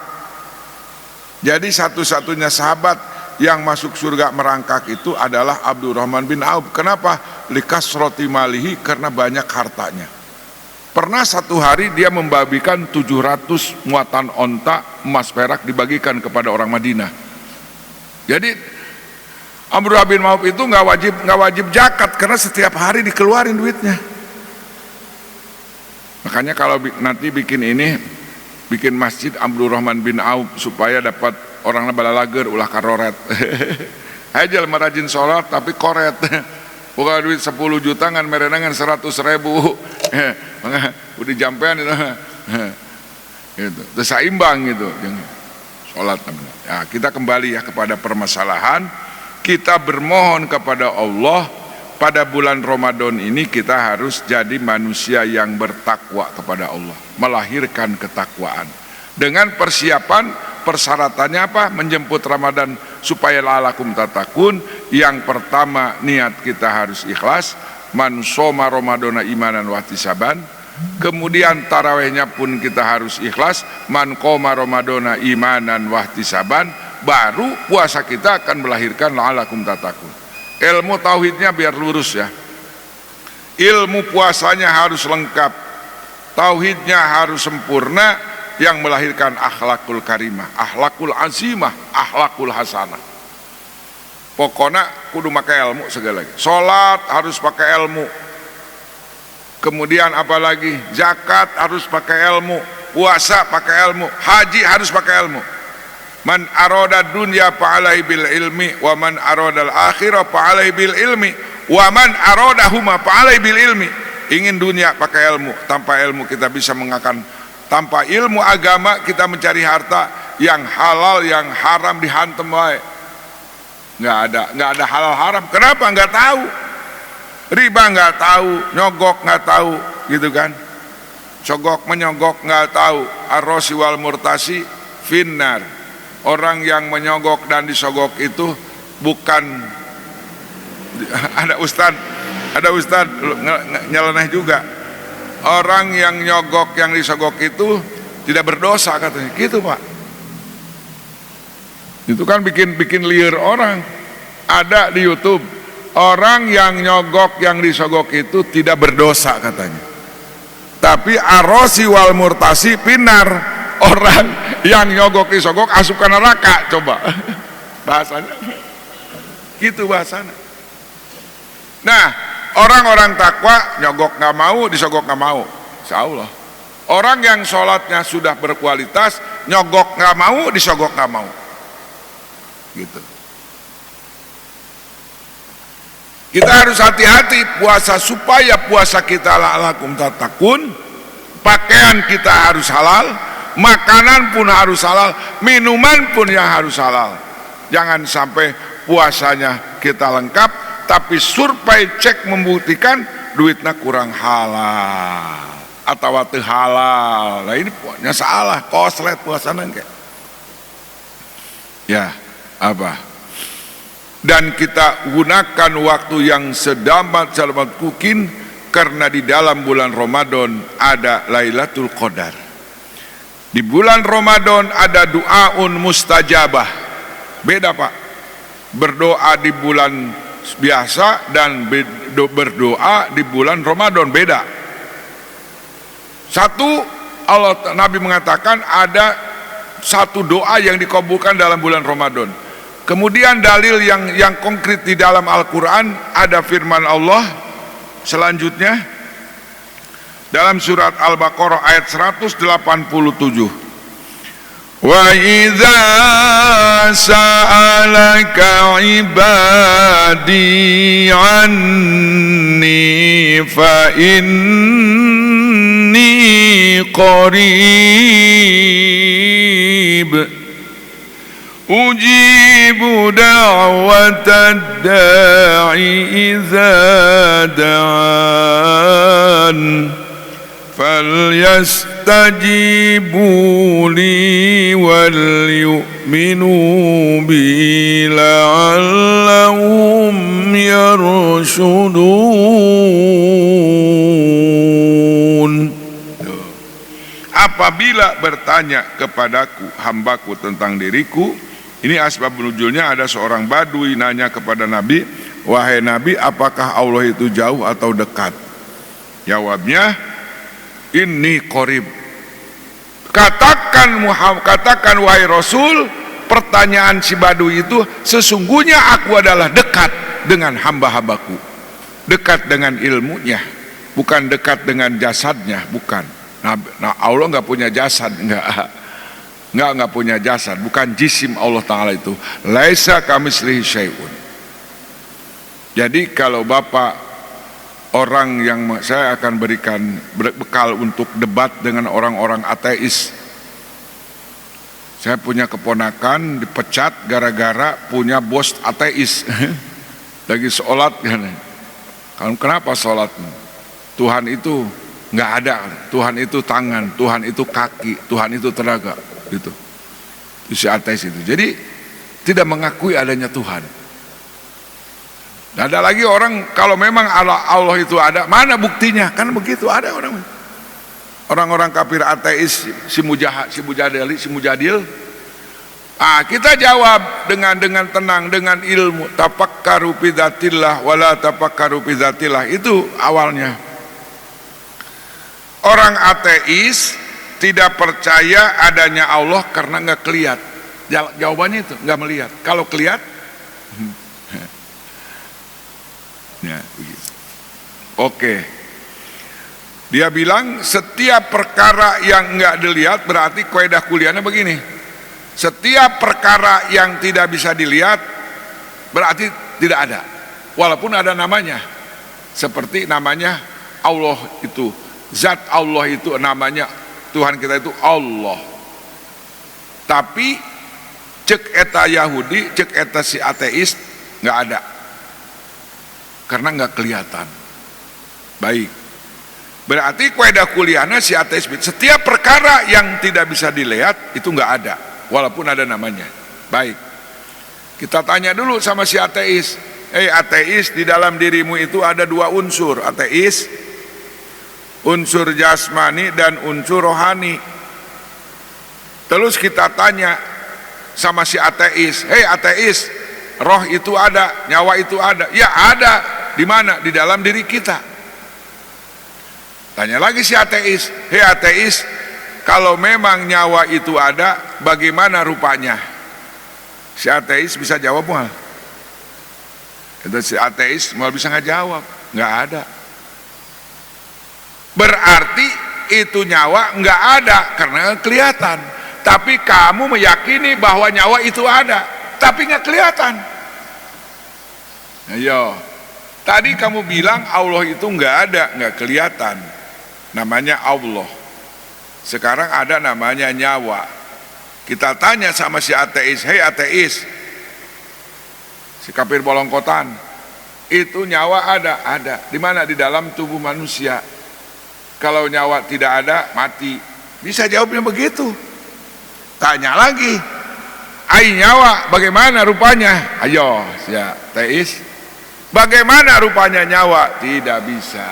Jadi satu-satunya sahabat yang masuk surga merangkak itu adalah Abdurrahman bin Auf. Kenapa? Likasroti malihi, karena banyak hartanya. Pernah satu hari dia membagikan 700 muatan onta emas perak, dibagikan kepada orang Madinah. Jadi Abdurrahman bin Auf itu nggak wajib zakat karena setiap hari dikeluarin duitnya. Makanya kalau nanti bikin masjid Abdurrahman bin Auf supaya dapat orang balalager ulah karoret. Aja merajin sholat tapi koret. Bukan duit 10 juta ngan merenangan 100.000. Udah jampean itu. Gitu. Terus seimbang gitu. Sholat. Ya, kita kembali ya kepada permasalahan. Kita bermohon kepada Allah, pada bulan Ramadan ini kita harus jadi manusia yang bertakwa kepada Allah, melahirkan ketakwaan. Dengan persyaratannya apa? Menjemput Ramadan supaya la'alakum tatakun. Yang pertama, niat kita harus ikhlas. Man shoma Ramadana imanan wa ihtisaban. Kemudian tarawihnya pun kita harus ikhlas. Man qoma Ramadana imanan wa ihtisaban. Baru puasa kita akan melahirkan la'alakum tatakun. Ilmu tauhidnya biar lurus ya. Ilmu puasanya harus lengkap, tauhidnya harus sempurna, yang melahirkan akhlakul karimah, akhlakul azimah, akhlakul hasanah. Pokoknya kudu pakai ilmu segala lagi. Salat harus pakai ilmu. Kemudian apalagi? Zakat harus pakai ilmu, puasa pakai ilmu, haji harus pakai ilmu. Man arada dunya fa'alaihi bil ilmi, wa man arada al akhirah fa'alaihi bil ilmi, wa man aradahuma fa'alaihi bil ilmi. Ingin dunia pakai ilmu, tanpa ilmu kita bisa mengakan. Tanpa ilmu agama kita mencari harta yang halal, yang haram dihantem wae. Nggak ada halal haram. Kenapa? Nggak tahu. Riba nggak tahu, nyogok nggak tahu, gitu kan? Sogok menyogok nggak tahu. Ar-rosi wal murtasi finnar. Orang yang menyogok dan disogok itu bukan ada ustad nyeleneh juga. Orang yang nyogok, yang disogok itu tidak berdosa katanya, gitu Pak. Itu kan bikin liar orang. Ada di YouTube, orang yang nyogok, yang disogok itu tidak berdosa katanya. Tapi arosi wal murtasi pinar. Orang yang nyogok disogok asup ke neraka, coba. Bahasanya gitu bahasanya. Nah, orang-orang takwa nyogok nggak mau, disogok nggak mau, insyaallah. Orang yang sholatnya sudah berkualitas, nyogok nggak mau, disogok nggak mau, gitu. Kita harus hati-hati puasa supaya puasa kita la'alakum tatakun. pakaian kita harus halal, makanan pun harus halal, minuman pun yang harus halal. Jangan sampai puasanya kita lengkap tapi survei cek membuktikan duitnya kurang halal atau teu halal. Nah ini pokoknya salah, koslet puasana kayak. Ya, apa? Dan kita gunakan waktu yang sedamat mungkin, karena di dalam bulan Ramadan ada Lailatul Qadar. Di bulan Ramadan ada du'aun mustajabah. Beda Pak, berdoa di bulan biasa dan berdoa di bulan Ramadan beda. Satu, Nabi mengatakan ada satu doa yang dikabulkan dalam bulan Ramadan. Kemudian dalil yang konkret di dalam Al-Quran ada firman Allah selanjutnya dalam surat Al-Baqarah ayat 187. Wa idza sa'alaka ibadi anni fa inni qarib ujibu da'watad da'i idza da'an falyastajibu li wal yu'minu bi la'allahum yarshudun. Apabila bertanya kepadaku hambaku tentang diriku, ini asbab nuzulnya, ada seorang badui nanya kepada Nabi, wahai Nabi, apakah Allah itu jauh atau dekat? Jawabnya, inni qarib. Katakan wahai Rasul, pertanyaan si badui itu, sesungguhnya aku adalah dekat dengan hamba-hambaku, dekat dengan ilmunya, bukan dekat dengan jasadnya, bukan. Nah Allah nggak punya jasad, nggak punya jasad, bukan jisim Allah Ta'ala itu. Laisa kamitslihi syai'un. Jadi kalau Bapak orang yang saya akan berikan bekal untuk debat dengan orang-orang ateis. Saya punya keponakan dipecat gara-gara punya bos ateis. Lagi sholat kan. Kenapa sholat? Tuhan itu nggak ada, Tuhan itu tangan, Tuhan itu kaki, Tuhan itu tenaga, gitu. Si ateis itu. Jadi tidak mengakui adanya Tuhan. Ada lagi orang kalau memang Allah itu ada, mana buktinya? Kan begitu, ada orang-orang kafir ateis, si mujadil. Kita jawab dengan tenang, dengan ilmu. Tafakkaru fi dzatillah wala tafakkaru fi dzatillah, itu awalnya. Orang ateis tidak percaya adanya Allah karena nggak kelihat. Jawabannya itu nggak melihat. Kalau kelihat, ya, begitu. Oke. Dia bilang setiap perkara yang nggak dilihat, berarti kaidah kuliahnya begini. Setiap perkara yang tidak bisa dilihat berarti tidak ada, walaupun ada namanya. Seperti namanya Allah itu. Zat Allah itu namanya, Tuhan kita itu Allah. Tapi cek eta Yahudi, cek eta si ateis, nggak ada, karena nggak kelihatan. Baik, berarti kaidah kuliahnya si ateis, setiap perkara yang tidak bisa dilihat itu nggak ada, walaupun ada namanya. Baik, kita tanya dulu sama si ateis, ateis, di dalam dirimu itu ada dua unsur, ateis, unsur jasmani dan unsur rohani. Terus kita tanya sama si ateis, ateis, roh itu ada, nyawa itu ada? Ya ada. Di mana? Di dalam diri kita. Tanya lagi si ateis, ateis, kalau memang nyawa itu ada, bagaimana rupanya? Si ateis bisa jawab mal? Itu si ateis mal bisa nggak jawab? Nggak ada. Berarti itu nyawa nggak ada karena kelihatan. Tapi kamu meyakini bahwa nyawa itu ada, tapi nggak kelihatan. Ayo, tadi kamu bilang Allah itu nggak ada, nggak kelihatan. Namanya Allah. Sekarang ada namanya nyawa. Kita tanya sama si ateis, hei ateis, si kafir bolongkotan, itu nyawa ada? Ada. Di mana? Di dalam tubuh manusia. Kalau nyawa tidak ada, mati. Bisa jawabnya begitu. Tanya lagi, ai nyawa bagaimana rupanya? Ayo si ateis, bagaimana rupanya nyawa? Tidak bisa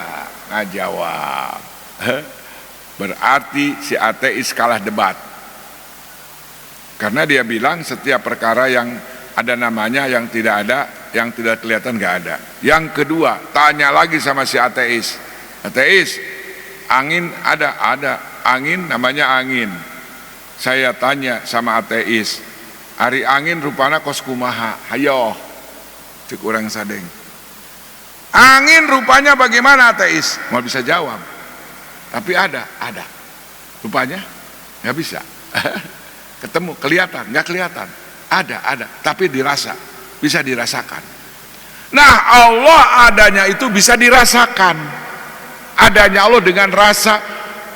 ngajawab. Berarti si ateis kalah debat. Karena dia bilang setiap perkara yang ada namanya, yang tidak ada, yang tidak kelihatan gak ada. Yang kedua, tanya lagi sama si ateis. Ateis, angin ada? Ada. Angin namanya angin. Saya tanya sama ateis, ari angin rupana kos kumaha? Hayo, cek urang sadeng. Angin rupanya bagaimana ateis? Mau bisa jawab. Tapi ada. Rupanya nggak bisa. Ketemu, kelihatan, nggak kelihatan. Ada. Tapi dirasa, bisa dirasakan. Nah, Allah adanya itu bisa dirasakan. Adanya Allah dengan rasa,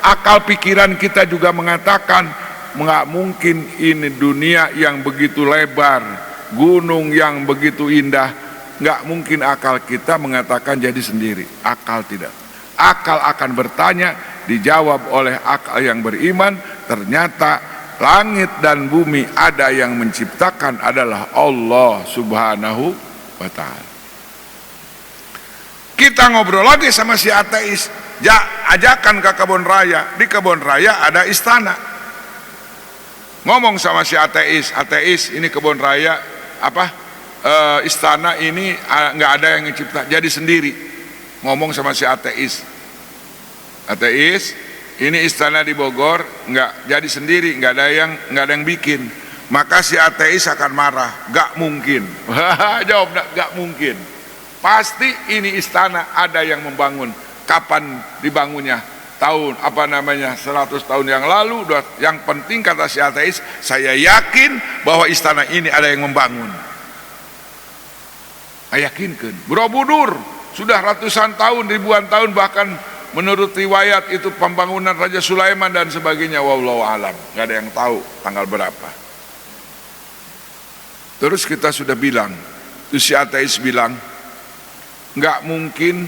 akal pikiran kita juga mengatakan, nggak mungkin ini dunia yang begitu lebar, gunung yang begitu indah, nggak mungkin akal kita mengatakan jadi sendiri. Akal tidak. Akal akan bertanya, dijawab oleh akal yang beriman, ternyata langit dan bumi ada yang menciptakan adalah Allah subhanahu wa ta'ala. Kita ngobrol lagi sama si ateis, ajakan ke kebun raya. Di kebun raya ada istana. Ngomong sama si ateis, ateis ini kebun raya istana ini nggak ada yang mencipta, jadi sendiri. Ngomong sama si ateis, ateis ini istana di Bogor nggak jadi sendiri, nggak ada yang bikin. Maka si ateis akan marah, nggak mungkin. Jawab, nggak mungkin. Pasti ini istana ada yang membangun. Kapan dibangunnya? Tahun 100 tahun yang lalu. Yang penting kata si ateis, saya yakin bahwa istana ini ada yang membangun. Yakinkan. Borobudur sudah ratusan tahun, ribuan tahun, bahkan menurut riwayat itu pembangunan Raja Sulaiman dan sebagainya. Wallahu alam, nggak ada yang tahu tanggal berapa. Terus kita sudah bilang, terus si ateis bilang, nggak mungkin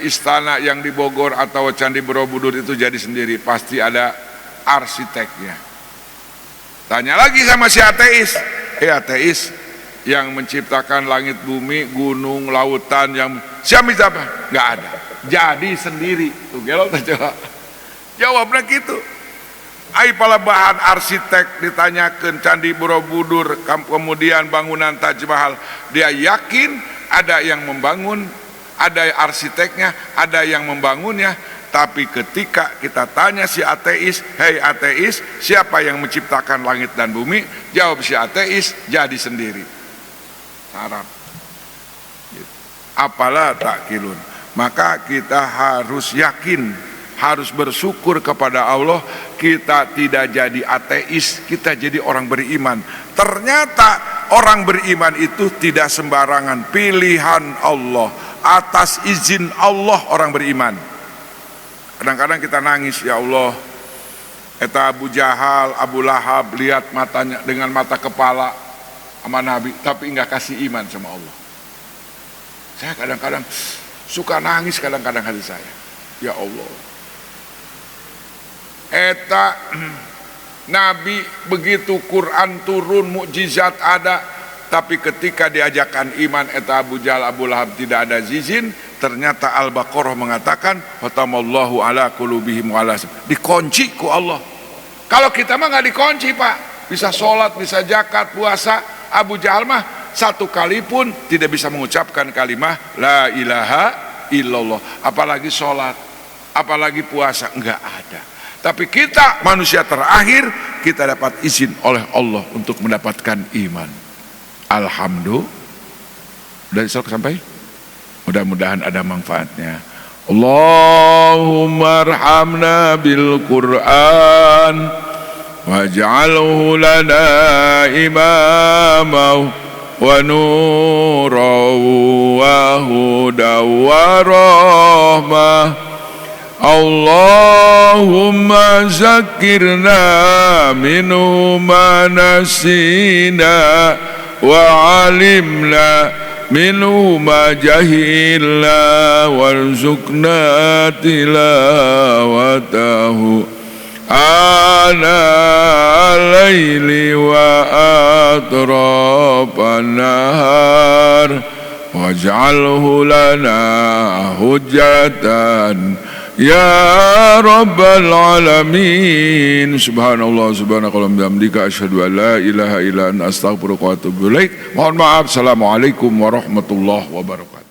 istana yang di Bogor atau Candi Borobudur itu jadi sendiri, pasti ada arsiteknya. Tanya lagi sama si ateis, ateis, yang menciptakan langit bumi, gunung, lautan, yang siapa? Nggak ada, jadi sendiri. Tuh gelo jawab, jawabnya gitu. Ai pala bahan arsitek ditanyakan Candi Borobudur, kemudian bangunan Taj Mahal, dia yakin ada yang membangun, ada arsiteknya, ada yang membangunnya. Tapi ketika kita tanya si ateis, hei ateis, siapa yang menciptakan langit dan bumi? Jawab si ateis, jadi sendiri. Arab. Apalah takkilun. Maka kita harus yakin, harus bersyukur kepada Allah. Kita tidak jadi ateis, kita jadi orang beriman. Ternyata orang beriman itu tidak sembarangan, pilihan Allah, atas izin Allah orang beriman. Kadang-kadang kita nangis, ya Allah, eta Abu Jahal, Abu Lahab, lihat matanya dengan mata kepala sama Nabi, tapi enggak kasih iman sama Allah. Saya kadang-kadang suka nangis, kadang-kadang hati saya, ya Allah, eta Nabi begitu Quran turun, mukjizat ada, tapi ketika diajakkan iman eta Abu Jahal, Abu Lahab tidak ada izin. Ternyata Al-Baqarah mengatakan khatamallahu ala qulubihim wa ala, dikunci ku Allah. Kalau kita mah nggak dikunci, Pak, bisa sholat, bisa zakat, puasa. Abu Jahal mah satu kali pun tidak bisa mengucapkan kalimat la ilaha illallah, apalagi sholat, apalagi puasa, enggak ada. Tapi kita manusia terakhir, kita dapat izin oleh Allah untuk mendapatkan iman. Alhamdulillah. Dari sampai mudah-mudahan ada manfaatnya. Allahumma arhamna bil Qur'an waj'alhu lana imamahu wa nuran wa hudan wa rahmah Allahumma zakirna minhu ma nasina wa alimna minhu ma jahilna warzuqna tilawatahu ana al-laili wa atrafan nahar waj'alhu lana hujjatan ya rabbal alamin. Subhanallah subhanakallahumma bihamdika asyhadu an la ilaha illa anta astaghfiruka wa atubu ilaik. Mohon maaf. Assalamualaikum warahmatullahi wabarakatuh.